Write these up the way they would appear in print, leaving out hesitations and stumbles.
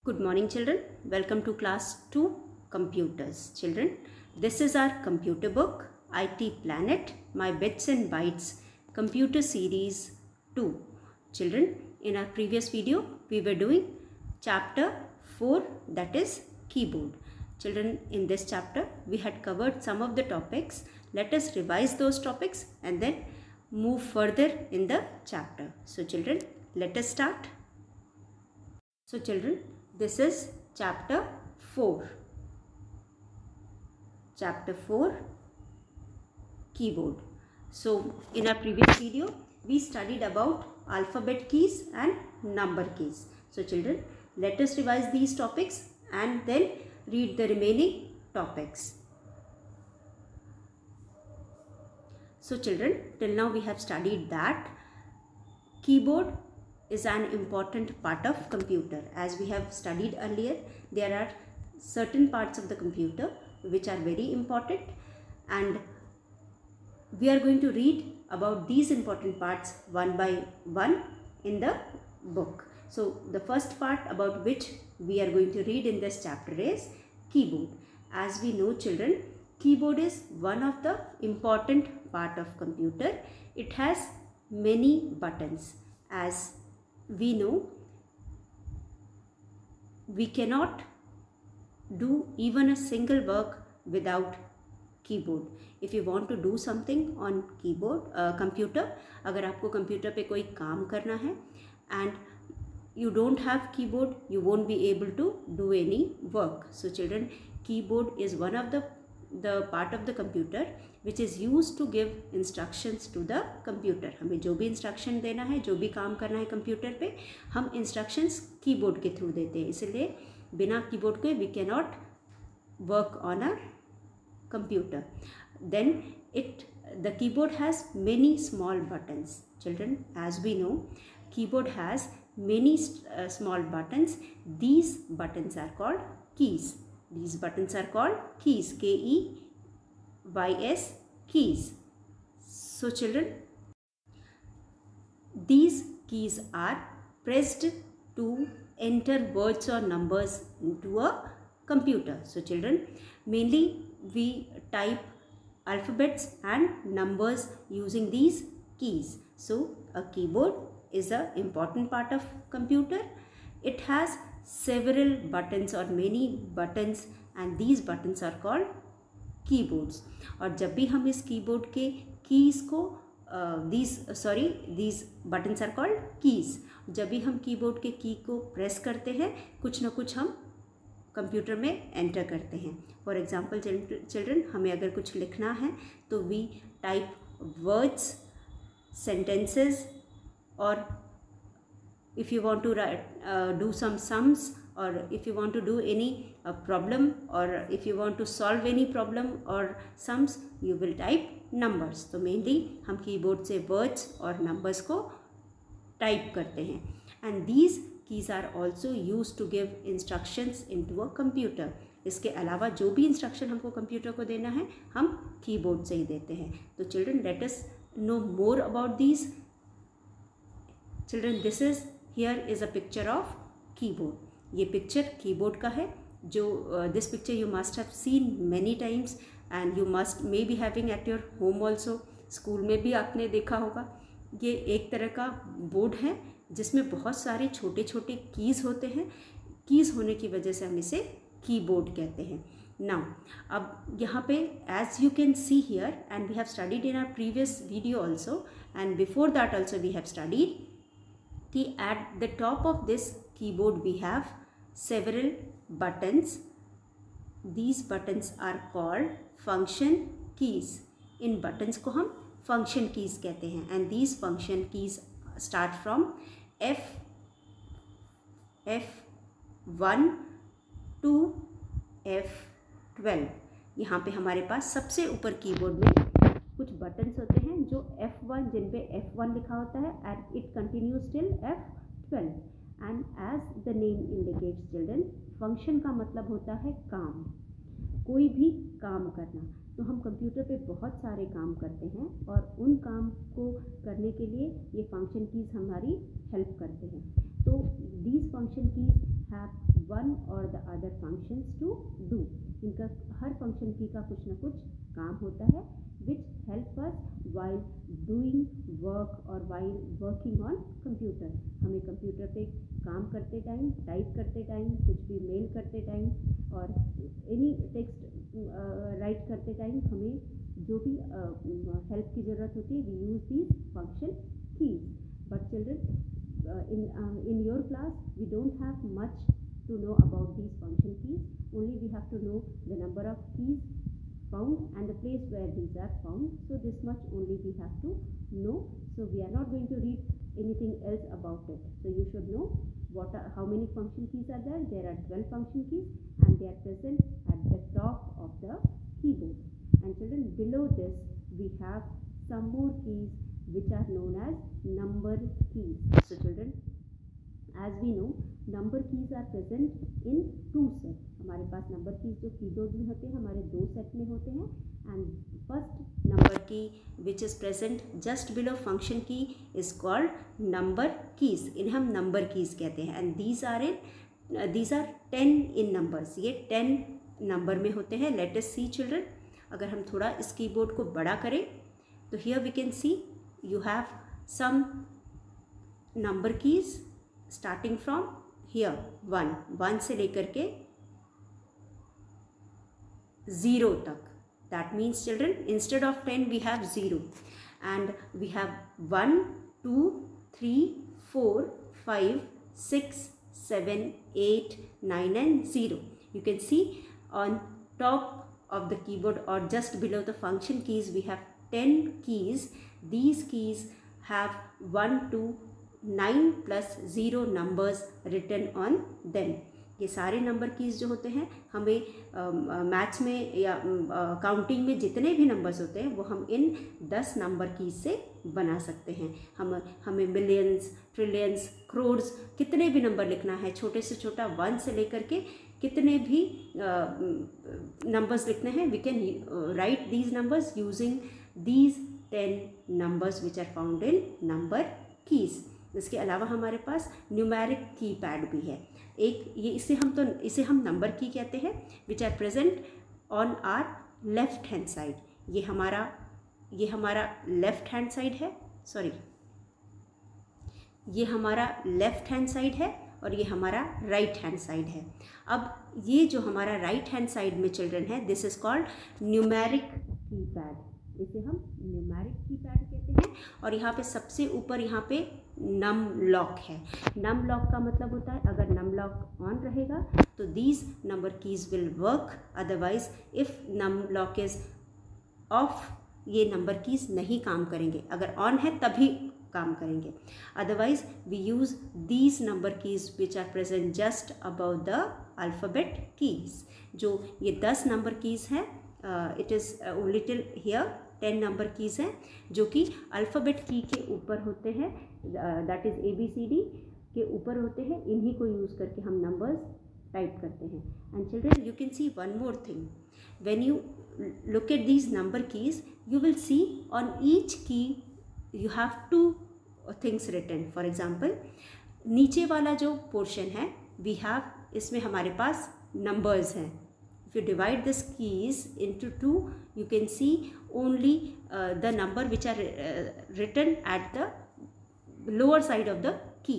Good morning children, welcome to class 2 computers. Children, this is our computer book IT Planet, My Bits and Bytes computer series 2. Children, in our previous video we were doing chapter 4, that is keyboard. Children, in this chapter we had covered some of the topics. Let us revise those topics and then move further in the chapter. So children, let us start. So children, this is chapter 4. Chapter 4, keyboard. So in our previous video we studied about alphabet keys and number keys. So children, let us revise these topics and then read the remaining topics. So children, till now we have studied that keyboard is an important part of computer. As we have studied earlier, there are certain parts of the computer which are very important, and we are going to read about these important parts one by one in the book. So the first part about which we are going to read in this chapter is keyboard. As we know children, keyboard is one of the important part of computer. It has many buttons. As we know, we cannot do even a single work without keyboard. If you want to do something on keyboard, computer, अगर आपको computer पे कोई काम करना है and you don't have keyboard, you won't be able to do any work. So children, keyboard is one of the part of the computer which is used to give instructions to the computer. हमें जो भी instruction देना है, जो भी काम करना है कंप्यूटर पे, हम instructions keyboard के थ्रू देते हैं. इसलिए बिना keyboard के we cannot work on a computer. Then the keyboard has many small buttons. Children, as we know, keyboard has many small buttons. These buttons are called keys. These buttons are called keys. K-E-Y-S, keys. So children, these keys are pressed to enter words or numbers into a computer. So children, mainly we type alphabets and numbers using these keys. So a keyboard is an important part of computer. It has several buttons or many buttons, and these buttons are called keyboards. और जब भी हम इस keyboard के keys को these buttons are called keys. जब भी हम keyboard के key को press करते हैं, कुछ ना कुछ हम कंप्यूटर में एंटर करते हैं. फॉर एग्जाम्पल चिल्ड्रन, हमें अगर कुछ लिखना है तो वी टाइप वर्ड्स, सेंटेंसेस, और if you want to do some sums, or if you want to do any problem, or if you want to solve any problem or sums, you will type numbers. तो mainly हम keyboard से words और numbers को type करते हैं. And these keys are also used to give instructions into a computer. इसके अलावा जो भी instruction हमको कंप्यूटर को देना है, हम कीबोर्ड से ही देते हैं. तो children, let us know more about these. Children, here is a picture of keyboard. ये picture keyboard का है, जो this picture you must have seen many times and you may be having at your home also. School में भी आपने देखा होगा. ये एक तरह का बोर्ड है जिसमें बहुत सारे छोटे छोटे कीज़ होते हैं. कीज़ होने की वजह से हम इसे कीबोर्ड कहते हैं. नाउ अब यहाँ पे as you can see here, and we have studied in our previous video also, and before that also we have studied कि at the top of this keyboard we have several buttons. These buttons are called function keys. In buttons को हम function keys कहते हैं, and these function keys start from F1 to F12. यहाँ पे हमारे पास सबसे ऊपर कीबोर्ड में कुछ बटन्स होते हैं जो F1, जिन पे F1 लिखा होता है, and it continues till F12. And as the name indicates children, function का मतलब होता है काम, कोई भी काम करना. तो हम कंप्यूटर पे बहुत सारे काम करते हैं और उन काम को करने के लिए ये फंक्शन कीज़ हमारी हेल्प करते हैं. तो these function keys have one one or the other functions to do. इनका हर फंक्शन की का कुछ ना कुछ काम होता है which help us while doing work or while working on computer. हमें कंप्यूटर पे काम करते टाइम, टाइप करते टाइम, कुछ भी मेल करते टाइम और एनी टेक्स्ट राइट करते टाइम हमें जो भी हेल्प की ज़रूरत होती है, we use these function keys. But children, in your class we don't have much to know about these function keys. Only we have to know the number of keys found and the place where these are found. So this much only we have to know. So we are not going to read anything else about it. So you should know how many function keys are there. There are 12 function keys and they are present at the top of the keyboard. And children, below this we have some more keys which are known as number keys. So children, as we know, number keys are present in two sets. हमारे पास number keys जो keyboard में होते हैं हमारे दो set में होते हैं. And first number key which is present just below function key is called number keys. इन्हें हम नंबर कीज कहते हैं. And these are 10 in numbers. ये 10 नंबर में होते हैं. लेट अस सी चिल्ड्रन, अगर हम थोड़ा इस कीबोर्ड को बड़ा करें तो here we can see you have some number keys starting from here 1 से लेकर के 0 तक. That means children, instead of 10 we have 0 and we have 1, 2, 3, 4, 5, 6, 7, 8, 9 and 0. You can see on top of the keyboard or just below the function keys we have 10 keys. These keys have 1 to 9 plus 0 numbers written on them. ये सारे number keys जो होते हैं हमें maths में या counting में जितने भी नंबर्स होते हैं वो हम इन 10 नंबर कीज़ से बना सकते हैं. हमें मिलियंस, ट्रिलियंस, क्रोड्स कितने भी नंबर लिखना है, छोटे से छोटा 1 से लेकर के कितने भी नंबर्स लिखने हैं, we can write these numbers using these 10 numbers which are found in number keys. इसके अलावा हमारे पास न्यूमेरिक कीपैड भी है एक. ये इसे हम नंबर की कहते हैं which are present on our left hand side. ये हमारा लेफ्ट हैंड साइड है, सॉरी ये हमारा लेफ्ट हैंड साइड है और ये हमारा राइट हैंड साइड है. अब ये जो हमारा राइट हैंड साइड में चिल्ड्रन है this is called numeric keypad. इसे हम न्यूमेरिक कीपैड कहते हैं. और यहाँ पे सबसे ऊपर यहाँ पे नम लॉक है. नम लॉक का मतलब होता है अगर नम लॉक ऑन रहेगा तो these number keys will work, otherwise if num lock is off ये नंबर कीज नहीं काम करेंगे. अगर ऑन है तभी काम करेंगे. Otherwise we use these number keys which are present just above the alphabet keys. जो ये 10 नंबर कीज हैं, it is little here 10 number keys हैं जो कि अल्फ़ाबेट की के ऊपर होते हैं, दैट इज़ ABCD के ऊपर होते हैं. इन्हीं को यूज़ करके हम नंबर्स टाइप करते हैं. And children you can see one more thing. When you look at these number keys you will see on each key you have 2 things written. For example नीचे वाला जो पोर्शन है we have, इसमें हमारे पास numbers हैं. If you divide this keys into 2, you can see only the number which are written at the lower side of the key.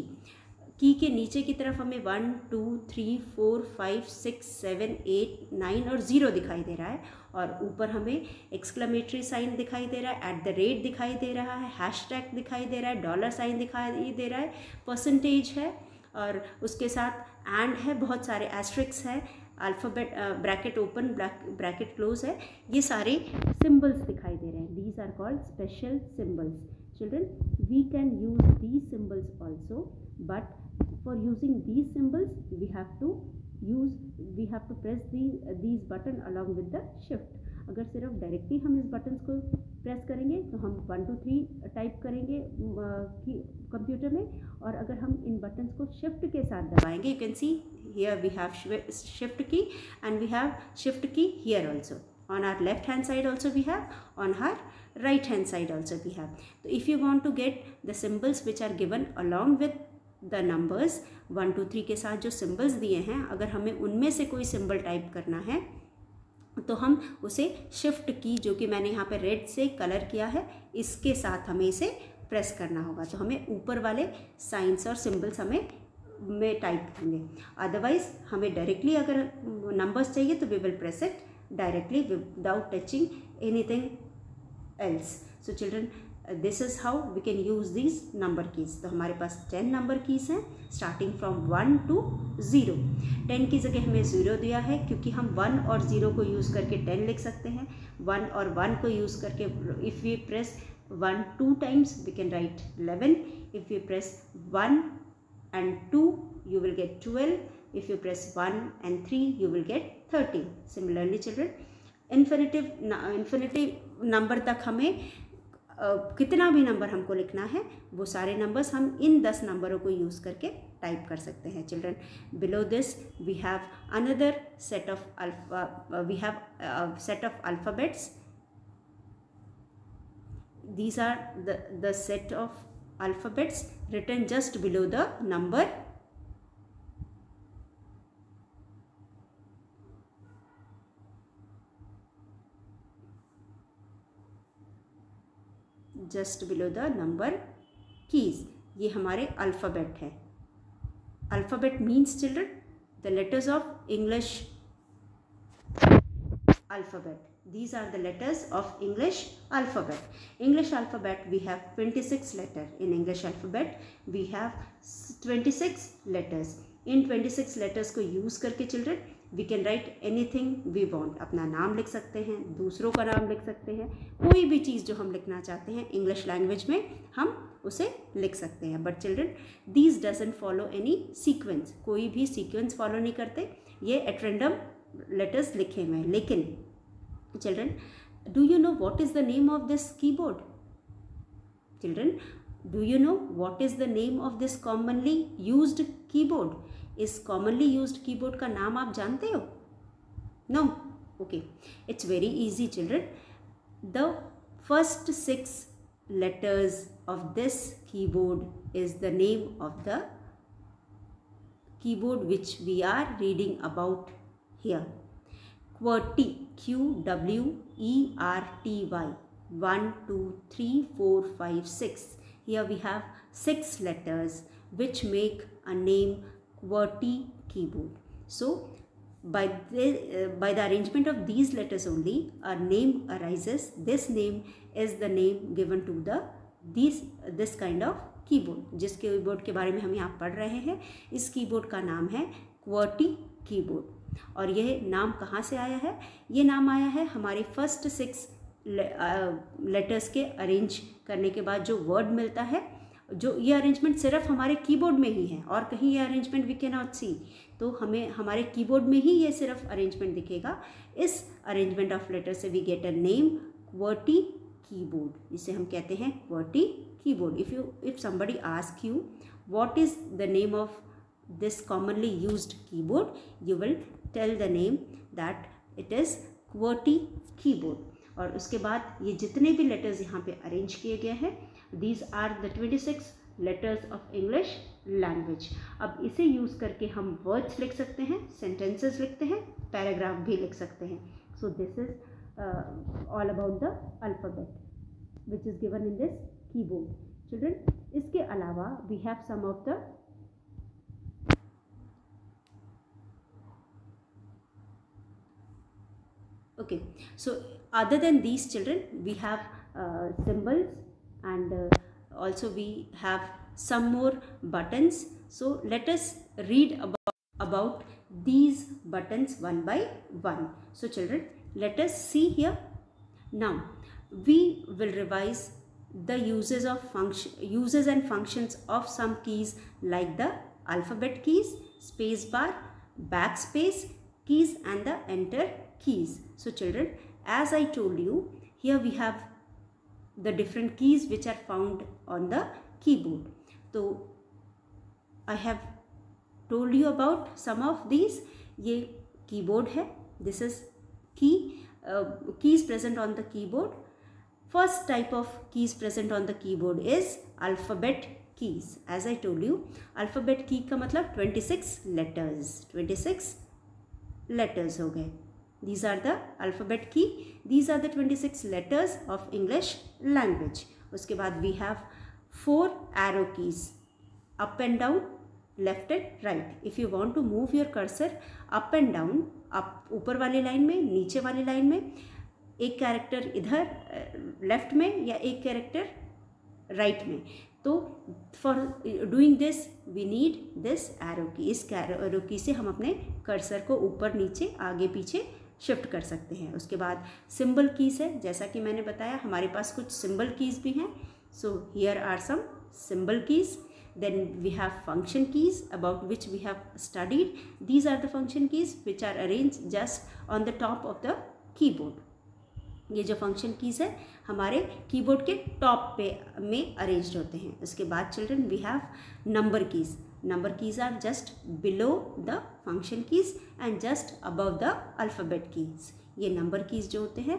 की के नीचे की तरफ हमें 1, 2, 3, 4, 5, 6, 7, 8, 9 और 0 दिखाई दे रहा है. और ऊपर हमें एक्सक्लेमेटरी साइन दिखाई दे रहा है, @ दिखाई दे रहा है, हैशटैग दिखाई दे रहा है, डॉलर साइन दिखाई दे रहा है, परसेंटेज है और उसके साथ एंड है, बहुत सारे एस्ट्रिक्स है, alphabet bracket open bracket close है. ये सारे सिम्बल्स दिखाई दे रहे हैं. These are called special symbols. Children we can use these symbols also, but for using these symbols we have to press these buttons along with the shift. अगर सिर्फ directly हम इस बटन्स को प्रेस करेंगे तो हम 1, 2, 3 टाइप करेंगे computer में, और अगर हम इन बटन्स को शिफ्ट के साथ दबाएंगे you can C here we have shift key and we have shift key here also. On our left hand side also we have, on our right hand side also we have. So if you want to get the symbols which are given along with the numbers, 1 2 3 के साथ जो symbols दिए हैं, अगर हमें उनमें से कोई सिंबल टाइप करना है तो हम उसे शिफ्ट की, जो कि मैंने यहाँ पे रेड से कलर किया है, इसके साथ हमें इसे प्रेस करना होगा। तो हमें ऊपर वाले साइंस और सिंबल्स हमें में टाइप होंगे। अदरवाइज हमें डायरेक्टली अगर नंबर्स चाहिए तो we will press it directly without touching anything else. So children, this is how we can use these number keys. तो हमारे पास 10 नंबर कीज़ हैं स्टार्टिंग फ्रॉम 1 to 0। 10 की जगह हमें 0 दिया है क्योंकि हम 1 और 0 को यूज़ करके 10 लिख सकते हैं। 1 और 1 को यूज़ करके if we press 1 2 times we can write 11. If you press 1 and 2 you will get 12. If you press 1 and 3 you will get 13. Similarly children, infinity number तक हमें कितना भी नंबर हमको लिखना है वो सारे नंबर्स हम इन 10 नंबरों को यूज़ करके टाइप कर सकते हैं। Children, below this we have another set of alphabets. These are the set of alphabets written just below the number. Just below the number keys. ये हमारे अल्फ़ाबेट है। Alphabet means children the letters of English alphabet. These are the letters of English alphabet. English alphabet we have 26 letters. In English alphabet we have 26 letters. In 26 letters को use करके children we can write anything we want. अपना नाम लिख सकते हैं, दूसरों का नाम लिख सकते हैं, कोई भी चीज़ जो हम लिखना चाहते हैं इंग्लिश लैंग्वेज में हम उसे लिख सकते हैं। But children, these doesn't follow any sequence. कोई भी sequence follow नहीं करते, ये at random letters लिखे हुए हैं। लेकिन children, do you know what is the name of this keyboard? Children, do you know what is the name of this commonly used keyboard? इस commonly used keyboard का नाम आप जानते हो? No? Okay. It's very easy children. The first 6 letters of this keyboard is the name of the keyboard which we are reading about here. QWERTY, QWERTY, 1 2 3 4 5 6. Here we have 6 letters which make a name QWERTY keyboard. So by the arrangement of these letters only a name arises. This name is the name given to this kind of keyboard. जिस keyboard के बारे में हम यहाँ पढ़ रहे हैं, इस कीबोर्ड का नाम है QWERTY कीबोर्ड। और यह नाम कहाँ से आया है? ये नाम आया है हमारे फर्स्ट 6 लेटर्स के अरेंज करने के बाद जो वर्ड मिलता है। जो ये अरेंजमेंट सिर्फ हमारे कीबोर्ड में ही है और कहीं ये अरेंजमेंट वी कैन नॉट सी। तो हमें हमारे कीबोर्ड में ही ये सिर्फ अरेंजमेंट दिखेगा। इस अरेंजमेंट ऑफ लेटर से we get a name QWERTY keyboard. इसे हम कहते हैं QWERTY keyboard. If somebody ask you what is the name of this commonly used keyboard, you will tell the name that it is QWERTY keyboard. और उसके बाद ये जितने भी लेटर्स यहाँ पे अरेंज किए गए हैं, these are the 26 letters of English language. अब इसे यूज़ करके हम वर्ड्स लिख सकते हैं, सेंटेंसेस लिखते हैं, पैराग्राफ भी लिख सकते हैं. So this is all about the alphabet which is given in this keyboard. Children, इसके अलावा we have some of the okay. So other than these children, we have symbols and also we have some more buttons. So let us read about these buttons one by one. So children, let us see here. Now we will revise the uses and functions of some keys like the alphabet keys, space bar, backspace keys and the enter keys. So children, as I told you, here we have the different keys which are found on the keyboard. So I have told you about some of these. ये keyboard है. This is keys present on the keyboard. First type of keys present on the keyboard is alphabet keys. As I told you, alphabet key का मतलब 26 letters. 26 letters हो गए. These are the alphabet key. These are the 26 letters of English language. उसके बाद we have 4 arrow keys, up and down, left and right. If you want to move your cursor up and down, up ऊपर वाली line में, नीचे वाली line में, एक character इधर लेफ्ट में या एक कैरेक्टर राइट में, तो for doing this we need this arrow key. इस एरो की से हम अपने कर्सर को ऊपर नीचे आगे पीछे शिफ्ट कर सकते हैं. उसके बाद सिंबल कीज़ है. जैसा कि मैंने बताया हमारे पास कुछ सिंबल कीज़ भी हैं. So here are some symbol keys. Then we have function keys about which we have studied. These are the function keys which are arrange just on the top of the keyboard. ये जो function keys है हमारे keyboard के top पे में arranged होते हैं. उसके बाद children we have number keys. Number keys are just below the function keys and just above the alphabet keys. ये number keys जो होते हैं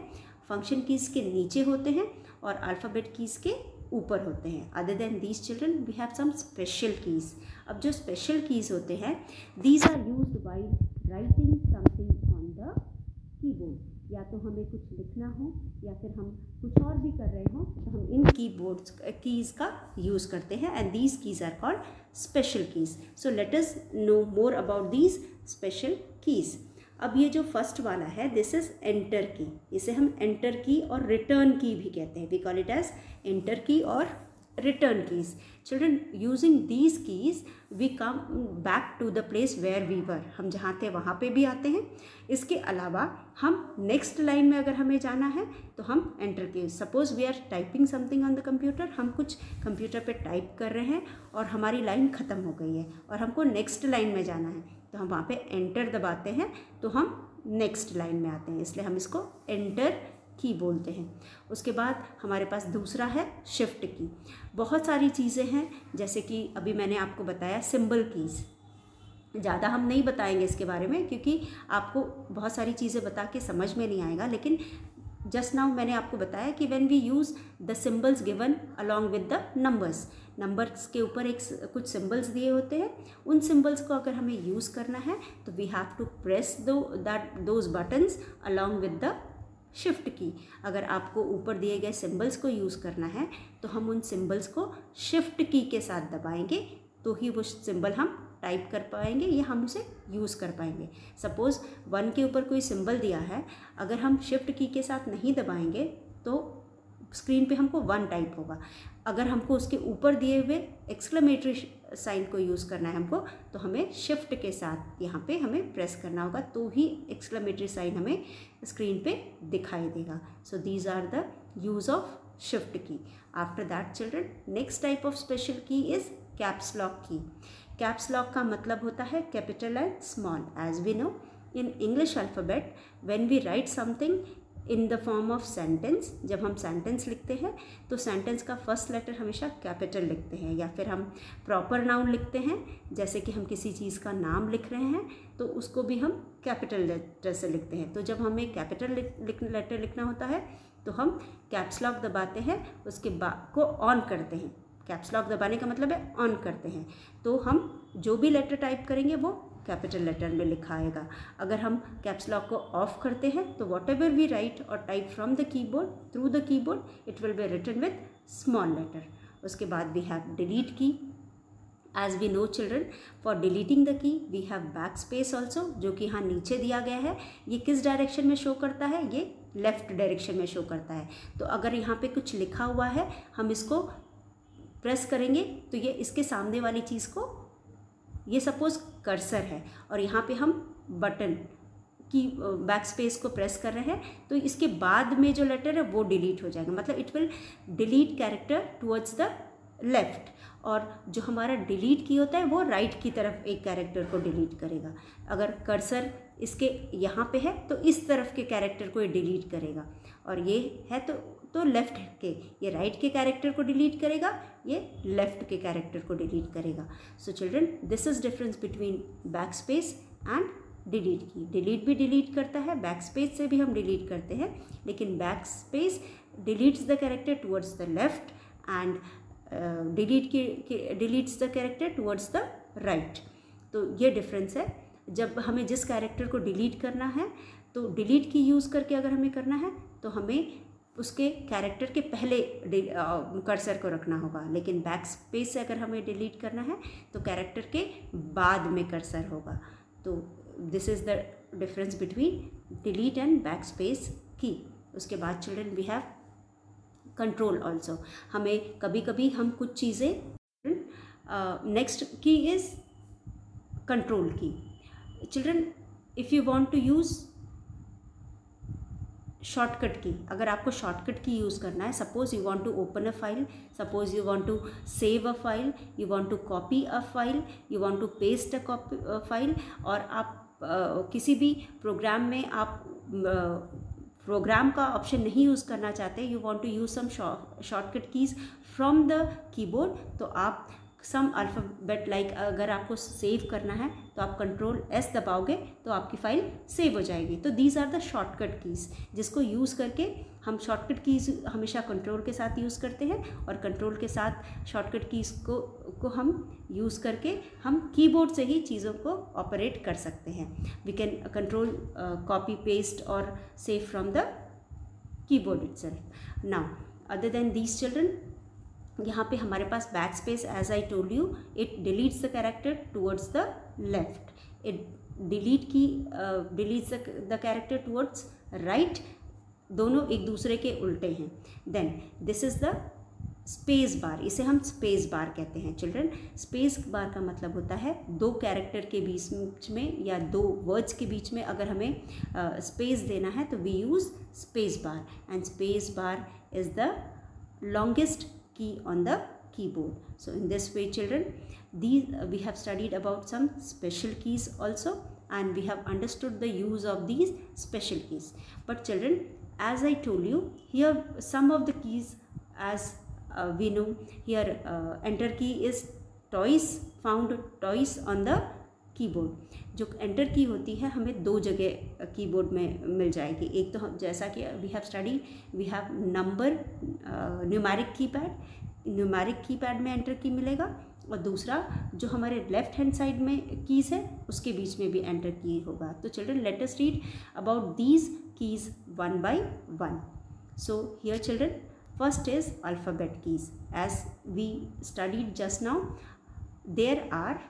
function keys के नीचे होते हैं और alphabet keys के ऊपर होते हैं. Other than these children we have some special keys. अब जो special keys होते हैं these are used while writing something on the keyboard. या तो हमें कुछ लिखना हो या फिर हम कुछ और भी कर रहे हो तो हम इन कीज़ का यूज़ करते हैं. And these keys are called special keys. So let us know more about these special keys. अब ये जो फर्स्ट वाला है दिस इज़ एंटर की. इसे हम एंटर की और रिटर्न की भी कहते हैं. We call it as enter key और return keys. Children using these keys we come back to the place where we were. हम जहाँ थे वहाँ पे भी आते हैं. इसके अलावा हम नेक्स्ट लाइन में अगर हमें जाना है तो हम enter key. Suppose we are typing something on the computer. हम कुछ कंप्यूटर पे टाइप कर रहे हैं और हमारी लाइन ख़त्म हो गई है और हमको नेक्स्ट लाइन में जाना है तो हम वहाँ पे एंटर दबाते हैं तो हम नेक्स्ट लाइन में आते हैं. इसलिए हम इसको एंटर की बोलते हैं. उसके बाद हमारे पास दूसरा है शिफ्ट की. बहुत सारी चीज़ें हैं जैसे कि अभी मैंने आपको बताया सिंबल कीज़. ज़्यादा हम नहीं बताएंगे इसके बारे में क्योंकि आपको बहुत सारी चीज़ें बता के समझ में नहीं आएगा. लेकिन जस्ट नाउ मैंने आपको बताया कि when we use the symbols given along with the numbers के ऊपर कुछ सिंबल्स दिए होते हैं. उन सिंबल्स को अगर हमें यूज़ करना है तो we have to press those buttons along with the shift key. अगर आपको ऊपर दिए गए सिंबल्स को यूज़ करना है तो हम उन सिंबल्स को शिफ्ट की के साथ दबाएंगे तो ही वो सिंबल हम टाइप कर पाएंगे या हम उसे यूज़ कर पाएंगे. सपोज़ 1 के ऊपर कोई सिंबल दिया है, अगर हम शिफ्ट की के साथ नहीं दबाएंगे तो स्क्रीन पे हमको 1 टाइप होगा. अगर हमको उसके ऊपर दिए हुए एक्सक्लेमेटरी साइन को यूज़ करना है हमको तो हमें शिफ्ट के साथ यहाँ पे हमें प्रेस करना होगा तो ही एक्सक्लेमेटरी साइन हमें स्क्रीन पे दिखाई देगा. So these are the use of shift key. After that children next type of special key is caps lock key. Caps lock का मतलब होता है capital and small. As we know in English alphabet when we write something in the form of sentence, जब हम sentence लिखते हैं तो sentence का फर्स्ट लेटर हमेशा कैपिटल लिखते हैं. या फिर हम प्रॉपर नाउन लिखते हैं जैसे कि हम किसी चीज़ का नाम लिख रहे हैं तो उसको भी हम कैपिटल लेटर से लिखते हैं. तो जब हमें कैपिटल लेटर लिखना होता है तो हम कैप्स लॉक दबाते हैं, उसके बाद को ऑन करते हैं. कैप्स लॉक दबाने का मतलब है ऑन करते हैं. तो हम जो भी लेटर टाइप करेंगे वो कैपिटल लेटर में लिखा आएगा. अगर हम कैप्स लॉक को ऑफ करते हैं तो वॉट एवर वी राइट और type from the keyboard through the keyboard it will be written with small letter. उसके बाद we have delete key. As we know children for deleting the key we have back space also, जो कि यहाँ नीचे दिया गया है. ये किस डायरेक्शन में शो करता है? ये लेफ्ट डायरेक्शन में शो करता है. तो अगर यहाँ पे कुछ लिखा हुआ है हम इसको प्रेस करेंगे तो ये इसके सामने वाली चीज़ को, ये सपोज़ कर्सर है और यहाँ पे हम बटन की बैक स्पेस को प्रेस कर रहे हैं तो इसके बाद में जो लेटर है वो डिलीट हो जाएगा. मतलब it will delete character towards the left और जो हमारा डिलीट की होता है वो राइट की तरफ एक कैरेक्टर को डिलीट करेगा. अगर कर्सर इसके यहाँ पे है तो इस तरफ के कैरेक्टर को ये डिलीट करेगा और ये है तो लेफ़्ट के, ये राइट के कैरेक्टर को डिलीट करेगा, ये लेफ़्ट के कैरेक्टर को डिलीट करेगा. सो children this is difference between back space and delete की. डिलीट भी डिलीट करता है, बैक स्पेस से भी हम डिलीट करते हैं, लेकिन back space deletes the character towards the left and deletes the character towards the right. तो ये डिफरेंस है। जब हमें जिस कैरेक्टर को डिलीट करना है तो डिलीट की यूज़ करके अगर हमें करना है तो हमें उसके कैरेक्टर के पहले कर्सर को रखना होगा, लेकिन बैक स्पेस से अगर हमें डिलीट करना है तो कैरेक्टर के बाद में कर्सर होगा। तो this is the difference between delete and back space key. उसके बाद children we have control also. हमें कभी कभी हम कुछ चीज़ें, next key is control key. Children if you want to use shortcut key, अगर आपको शॉर्टकट की यूज़ करना है, suppose you want to open a file, suppose you want to save a file, you want to copy a file, you want to paste a file, और आप किसी भी programme में आप प्रोग्राम का option नहीं यूज़ करना चाहते, you want to use some shortcut keys from the keyboard, तो आप सम अल्फ़ाबेट लाइक अगर आपको सेव करना है तो आप कंट्रोल एस दबाओगे तो आपकी फ़ाइल सेव हो जाएगी। तो these are the shortcut keys जिसको यूज़ करके हम शॉर्टकट कीज़ हमेशा कंट्रोल के साथ यूज़ करते हैं, और कंट्रोल के साथ शॉर्टकट कीज़ को हम यूज़ करके हम कीबोर्ड से ही चीज़ों को ऑपरेट कर सकते हैं। We can control copy paste और save from the keyboard itself. Now other than these children, यहाँ पे हमारे पास back space, as I told you, it deletes the character towards the left, it deletes the character towards right, दोनों एक दूसरे के उल्टे हैं। Then this is the space bar, इसे हम स्पेस बार कहते हैं चिल्ड्रन। स्पेस बार का मतलब होता है दो कैरेक्टर के बीच में या दो वर्ड्स के बीच में अगर हमें स्पेस देना है तो we use space bar, and space bar is the longest key on the keyboard. So in this way children, these we have studied about some special keys also, and we have understood the use of these special keys. But children, as I told you, here some of the keys, as we know, here enter key is found twice on the keyboard. जो enter की होती है हमें दो जगह keyboard में मिल जाएगी। एक तो हम जैसा कि we have study, we have number numeric keypad में एंटर की मिलेगा, और दूसरा जो हमारे लेफ्ट हैंड साइड में कीज़ है उसके बीच में भी एंटर की होगा। तो children let us read about these keys one by one. So here children, first is alphabet keys. As we studied just now, there are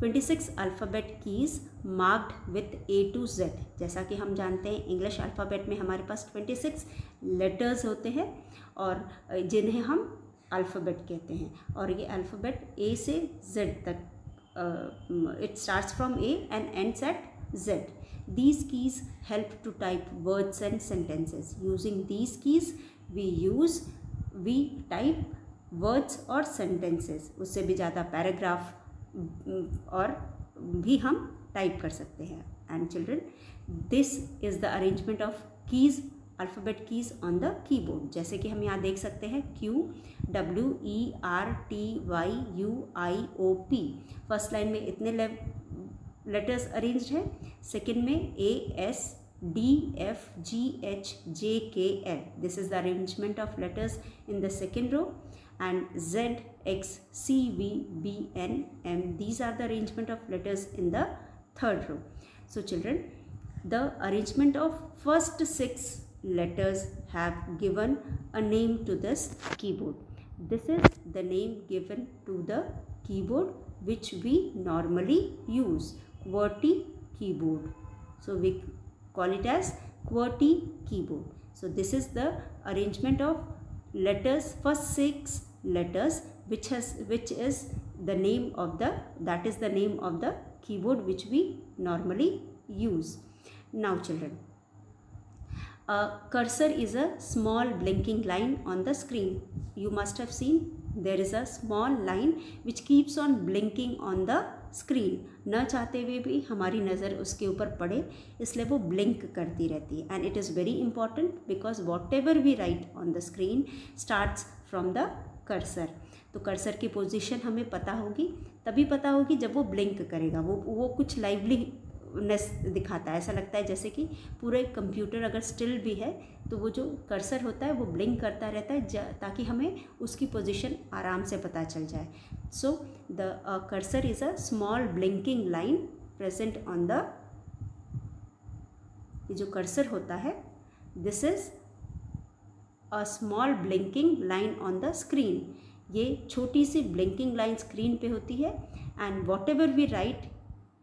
26 alphabet keys marked with A to Z। जैसा कि हम जानते हैं English alphabet में हमारे पास 26 letters होते हैं और जिन्हें हम अल्फ़ाबेट कहते हैं, और ये अल्फ़ाबेट A से Z तक, it starts from A and ends at Z। These keys help to type words and sentences. Using these keys we type words और sentences। उससे भी ज़्यादा पैराग्राफ और भी हम टाइप कर सकते हैं। And children, this is the arrangement of keys, alphabet keys on the keyboard. जैसे कि हम यहाँ देख सकते हैं Q W E R T Y U I O P। First line में इतने लेटर्स अरेंज्ड हैं, सेकेंड में A S D F G H J K L। This is the arrangement of letters in the second row, and Z, X, C, V, B, N, M. These are the arrangement of letters in the third row. So children, the arrangement of first 6 letters have given a name to this keyboard. This is the name given to the keyboard which we normally use, QWERTY keyboard. So we call it as QWERTY keyboard. So this is the arrangement of letters, first 6 letters, which is the name of the keyboard which we normally use. Now children, a cursor is a small blinking line on the screen. You must have seen there is a small line which keeps on blinking on the screen. न चाहते हुए भी हमारी नज़र उसके ऊपर पड़े, इसलिए वो ब्लिंक करती रहती है। And it is very important because whatever we write on the screen starts from the cursor. तो कर्सर की पोजीशन हमें पता होगी, तभी पता होगी जब वो ब्लिंक करेगा, वो कुछ लाइवली नेस दिखाता है। ऐसा लगता है जैसे कि पूरे कंप्यूटर अगर स्टिल भी है तो वो जो कर्सर होता है वो ब्लिंक करता रहता है ताकि हमें उसकी पोजीशन आराम से पता चल जाए। So the cursor is a small blinking line present on the, ये जो कर्सर होता है this is a small blinking line on the screen. ये छोटी सी ब्लिंकिंग लाइन स्क्रीन पे होती है and whatever we write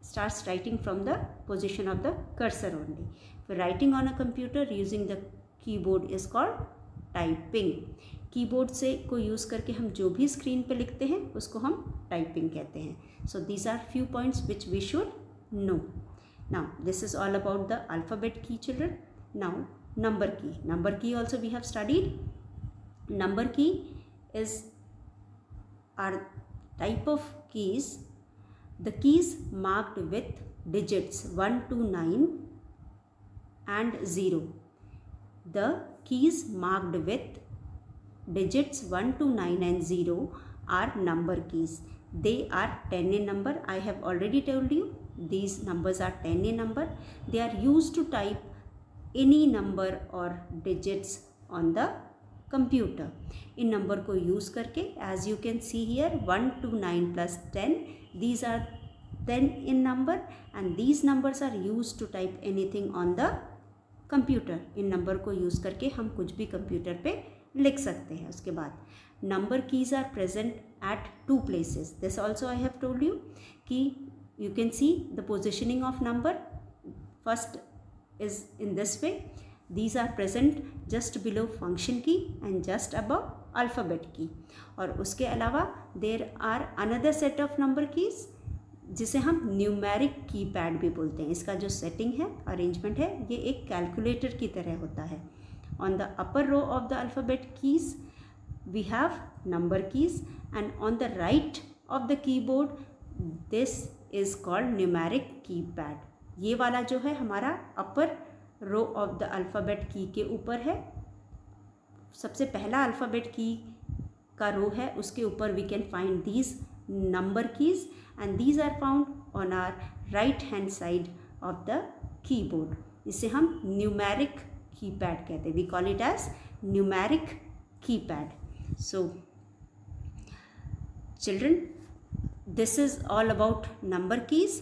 starts writing from the position of the cursor only. For writing on a computer using the keyboard is called typing. Keyboard से को use करके हम जो भी स्क्रीन पे लिखते हैं उसको हम टाइपिंग कहते हैं। So these are few points which we should know. Now this is all about the alphabet key children. Now number key, number key also we have studied. Number key is our type of keys. The keys marked with digits 1 to 9 and 0. The keys marked with digits 1 to 9 and 0 are number keys. They are 10 in number. I have already told you these numbers are 10 in number. They are used to type any number or digits on the computer. In number को use करके as you can see here 1 to 9 plus 10, these are 10 in number and these numbers are used to type anything on the computer. In number को use करके हम कुछ भी computer पे लिख सकते हैं। उसके बाद number keys are present at 2 places. This also I have told you कि you can see the positioning of number. First is in this way. These are present just below function key and just above alphabet key. और उसके अलावा there are another set of number keys जिसे हम numeric keypad भी बोलते हैं। इसका जो सेटिंग है, अरेंजमेंट है, ये एक कैलकुलेटर की तरह होता है। On the upper row of the alphabet keys we have number keys and on the right of the keyboard this is called numeric keypad. ये वाला जो है हमारा upper row of the alphabet key के ऊपर है। सबसे पहला अल्फ़ाबेट की का रो है, उसके ऊपर we can find these number keys and these are found on our right hand side of the keyboard. इसे हम numeric keypad कहते हैं. We call it as numeric keypad. So children, this is all about number keys,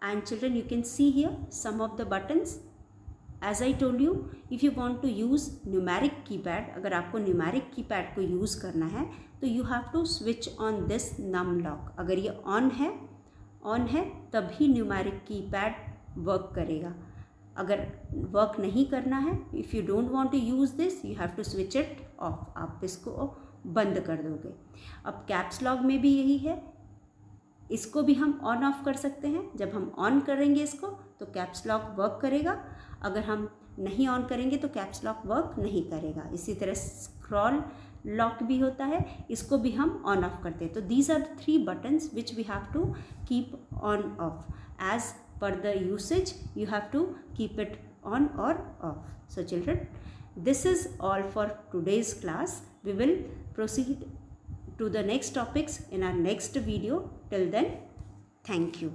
and children, you can see here some of the buttons. As I told you, if you want to use numeric keypad, अगर आपको numeric keypad को use करना है तो you have to switch on this num lock. अगर ये on है तभी numeric keypad work करेगा. अगर work नहीं करना है, if you don't want to use this, you have to switch it off. आप इसको बंद कर दोगे. अब caps lock में भी यही है, इसको भी हम ऑन ऑफ कर सकते हैं. जब हम ऑन करेंगे इसको तो कैप्स लॉक वर्क करेगा, अगर हम नहीं ऑन करेंगे तो कैप्स लॉक वर्क नहीं करेगा. इसी तरह स्क्रॉल लॉक भी होता है, इसको भी हम ऑन ऑफ करते हैं. तो these are 3 buttons which we have to keep on off. As per the usage you have to keep it on or off. So children, this is all for today's class. We will proceed to the next topics in our next video. Till then, thank you.